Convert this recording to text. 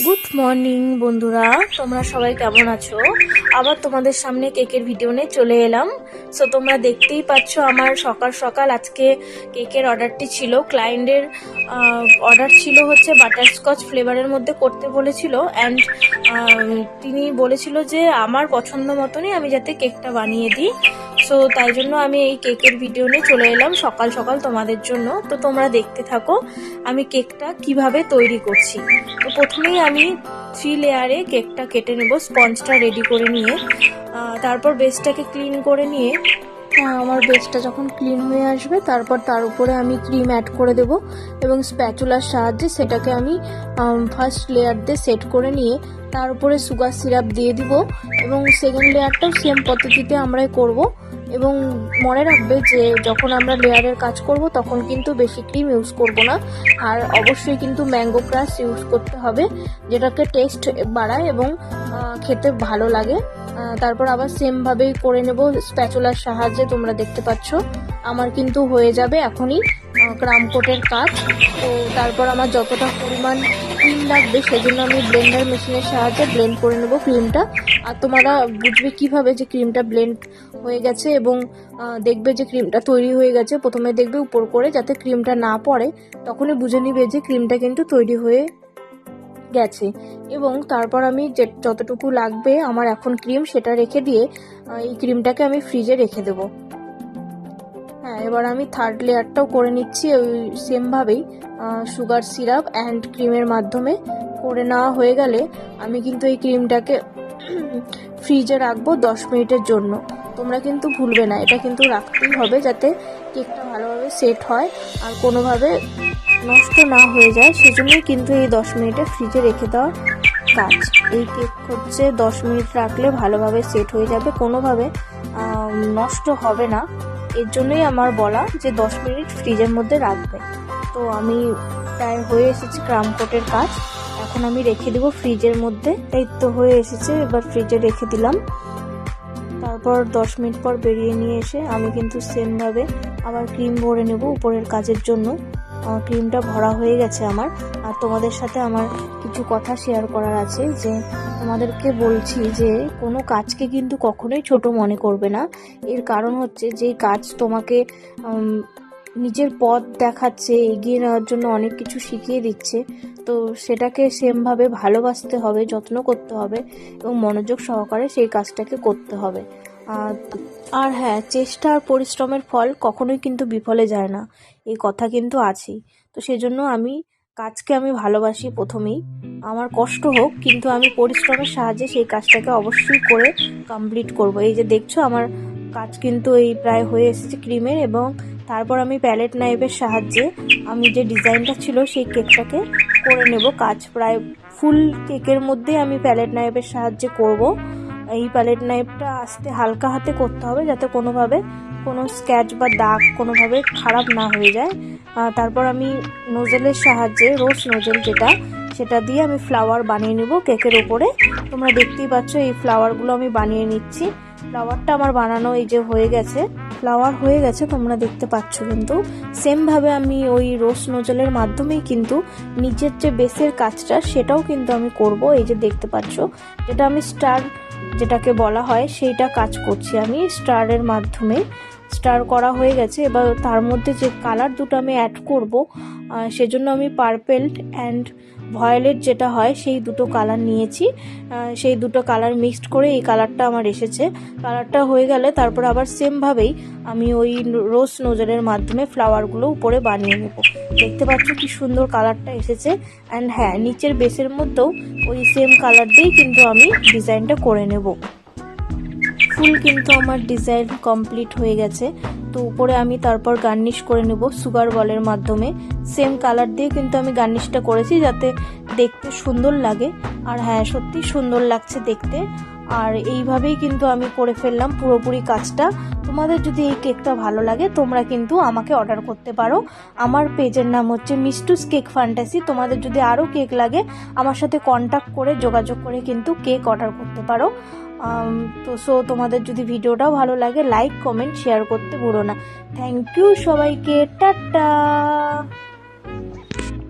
Good morning বন্ধুরা, তোমরা সবাই কেমন আছো? আবার তোমাদের সামনে কেকের ভিডিও নিয়ে চলে এলাম। সো তোমরা দেখতেই পাচ্ছ আমার সকাল সকাল আজকে কেকের অর্ডারটি ছিল। ক্লায়েন্টের অর্ডার ছিল হচ্ছে বাটারস্কচ ফ্লেভারের মধ্যে করতে বলেছিল, অ্যান্ড তিনি বলেছিল যে আমার পছন্দ মতনই আমি যাতে কেকটা বানিয়ে দিই। সো তাই জন্য আমি এই কেকের ভিডিও নিয়ে চলে এলাম সকাল সকাল তোমাদের জন্য। তো তোমরা দেখতে থাকো আমি কেকটা কিভাবে তৈরি করছি। তো প্রথমেই আমি 3 লেয়ারে কেকটা কেটে নেব, স্পঞ্জটা রেডি করে নিয়ে। তারপর বেসটাকে ক্লিন করে নিয়ে আমার বেসটা যখন ক্লিন হয়ে আসবে তারপর তার উপরে আমি ক্রিম অ্যাড করে দেব এবং স্প্যাচুলার সাহায্যে সেটাকে আমি ফার্স্ট লেয়ার দিয়ে সেট করে নিয়ে তার উপরে সুগার সিরাপ দিয়ে দিব এবং সেকেন্ড লেয়ারটাও সেম পদ্ধতিতে আমরাই করব। এবং মনে রাখবে যে যখন আমরা লেয়ারের কাজ করব তখন কিন্তু বেশি ক্রিম ইউজ করব না, আর অবশ্যই কিন্তু ম্যাঙ্গো ক্রাশ ইউজ করতে হবে, যেটাকে টেস্ট বাড়ায় এবং খেতে ভালো লাগে। তারপর আবার সেমভাবেই করে নেব স্প্যাচুলার সাহায্যে। তোমরা দেখতে পাচ্ছ আমার কিন্তু হয়ে যাবে এখনই ক্রাম কোটের কাজ। তো তারপর আমার যতটা পরিমাণ ক্রিম লাগবে সেজন্য আমি ব্লেন্ডার মেশিনের সাহায্যে ব্লেন্ড করে নেব ক্রিমটা। আর তোমরা বুঝবে কিভাবে যে ক্রিমটা ব্লেন্ড হয়ে গেছে এবং দেখবে যে ক্রিমটা তৈরি হয়ে গেছে। প্রথমে দেখবে উপর করে যাতে ক্রিমটা না পড়ে, তখনই বুঝে নিবে যে ক্রিমটা কিন্তু তৈরি হয়ে গেছে। এবং তারপর আমি যতটুকু লাগবে আমার এখন ক্রিম সেটা রেখে দিয়ে এই ক্রিমটাকে আমি ফ্রিজে রেখে দেবো। হ্যাঁ, এবার আমি থার্ড লেয়ারটাও করে নিচ্ছি ওই সেমভাবেই সুগার সিরাপ অ্যান্ড ক্রিমের মাধ্যমে করে নেওয়া হয়ে গেলে আমি কিন্তু এই ক্রিমটাকে ফ্রিজে রাখবো 10 মিনিটের জন্য। তোমরা কিন্তু ভুলবে না, এটা কিন্তু রাখতেই হবে যাতে কেকটা ভালোভাবে সেট হয় আর কোনোভাবে নষ্ট না হয়ে যায়। সেজন্যই কিন্তু এই 10 মিনিটে ফ্রিজে রেখে দেওয়ার কাজ। এই কেক হচ্ছে 10 মিনিট রাখলে ভালোভাবে সেট হয়ে যাবে, কোনোভাবে নষ্ট হবে না। এর জন্যই আমার বলা যে 10 মিনিট ফ্রিজের মধ্যে রাখবে। তো আমি প্রায় হয়ে এসেছি ক্রাম কোটের কাজ, এখন আমি রেখে দেবো ফ্রিজের মধ্যে। এই তো হয়ে এসেছে, এবার ফ্রিজে রেখে দিলাম। তারপর 10 মিনিট পর বেরিয়ে নিয়ে এসে আমি কিন্তু সেমভাবে আবার ক্রিম ভরে নেব উপরের কাজের জন্য। ক্রিমটা ভরা হয়ে গেছে আমার। আর তোমাদের সাথে আমার কিছু কথা শেয়ার করার আছে, যে তোমাদেরকে বলছি যে কোনো কাজকে কিন্তু কখনোই ছোট মনে করবে না। এর কারণ হচ্ছে যে কাজ তোমাকে নিজের পথ দেখাচ্ছে, এগিয়ে নেওয়ার জন্য অনেক কিছু শিখিয়ে দিচ্ছে। তো সেটাকে সেমভাবে ভালোবাসতে হবে, যত্ন করতে হবে এবং মনোযোগ সহকারে সেই কাজটাকে করতে হবে। আর হ্যাঁ, চেষ্টা আর পরিশ্রমের ফল কখনোই কিন্তু বিফলে যায় না, এই কথা কিন্তু আছেই। তো সেজন্য কাজকে আমি ভালোবাসি প্রথমেই। আমার কষ্ট হোক, কিন্তু আমি পরিশ্রমের সাহায্যে সেই কাজটাকে অবশ্যই করে কমপ্লিট করব। এই যে দেখছো আমার কাজ কিন্তু এই প্রায় হয়ে এসেছে ক্রিমের, এবং তারপর আমি প্যালেট নাইফের সাহায্যে আমি যে ডিজাইনটা ছিল সেই কেকটাকে করে নেব। কাজ প্রায় ফুল কেকের মধ্যে আমি প্যালেট নাইফের সাহায্যে করব। এই প্যালেট নাইফটা আস্তে হালকা হাতে করতে হবে যাতে কোনোভাবে কোনো স্ক্র্যাচ বা দাগ কোনোভাবে খারাপ না হয়ে যায়। তারপর আমি নোজেলের সাহায্যে, রোজ নোজেল সেটা দিয়ে আমি ফ্লাওয়ার বানিয়ে নেব কেকের ওপরে। তোমরা দেখতেই পাচ্ছ এই ফ্লাওয়ারগুলো আমি বানিয়ে নিচ্ছি। ফ্লাওয়ারটা আমার বানানো এই যে হয়ে গেছে, ফ্লাওয়ার হয়ে গেছে তোমরা দেখতে পাচ্ছ। কিন্তু সেমভাবে আমি ওই রোজ নোজেলের মাধ্যমেই কিন্তু নিচের যে বেসের কাজটা সেটাও কিন্তু আমি করব। এই যে দেখতে পাচ্ছ যেটা আমি স্টার যেটাকে বলা হয় সেইটা কাজ করছি আমি স্টারের মাধ্যমে। স্টার করা হয়ে গেছে, এবার তার মধ্যে যে কালার দুটো আমি অ্যাড করব সেজন্য আমি পার্পেল অ্যান্ড ভয়েলেট যেটা হয় সেই দুটো কালার নিয়েছি। সেই দুটো কালার মিক্সড করে এই কালারটা আমার এসেছে। কালারটা হয়ে গেলে তারপর আবার সেমভাবেই আমি ওই রোজ নোজেলের মাধ্যমে ফ্লাওয়ারগুলো উপরে বানিয়ে নেব। দেখতে পাচ্ছ কি সুন্দর কালারটা এসেছে। অ্যান্ড হ্যাঁ, নিচের বেসের মধ্যেও ওই সেম কালার দিয়েই কিন্তু আমি ডিজাইনটা করে নেব। ফুল কিন্তু আমার ডিজাইন কমপ্লিট হয়ে গেছে। তো উপরে আমি তারপর গার্নিশ করে নেব সুগার বলের মাধ্যমে। সেম কালার দিয়ে কিন্তু আমি গার্নিশটা করেছি যাতে দেখতে সুন্দর লাগে। আর হ্যাঁ, সত্যি সুন্দর লাগছে দেখতে। আর এইভাবেই কিন্তু আমি করে ফেললাম পুরোপুরি কাজটা। তোমাদের যদি এই কেকটা ভালো লাগে তোমরা কিন্তু আমাকে অর্ডার করতে পারো। আমার পেজের নাম হচ্ছে মিস্টুস কেক ফ্যান্টাসি। তোমাদের যদি আরও কেক লাগে আমার সাথে কন্ট্যাক্ট করে যোগাযোগ করে কিন্তু কেক অর্ডার করতে পারো। তো তোমাদের যদি ভিডিওটাও ভালো লাগে লাইক কমেন্ট শেয়ার করতে ভুলো না। থ্যাংক ইউ সবাইকে, টাটা।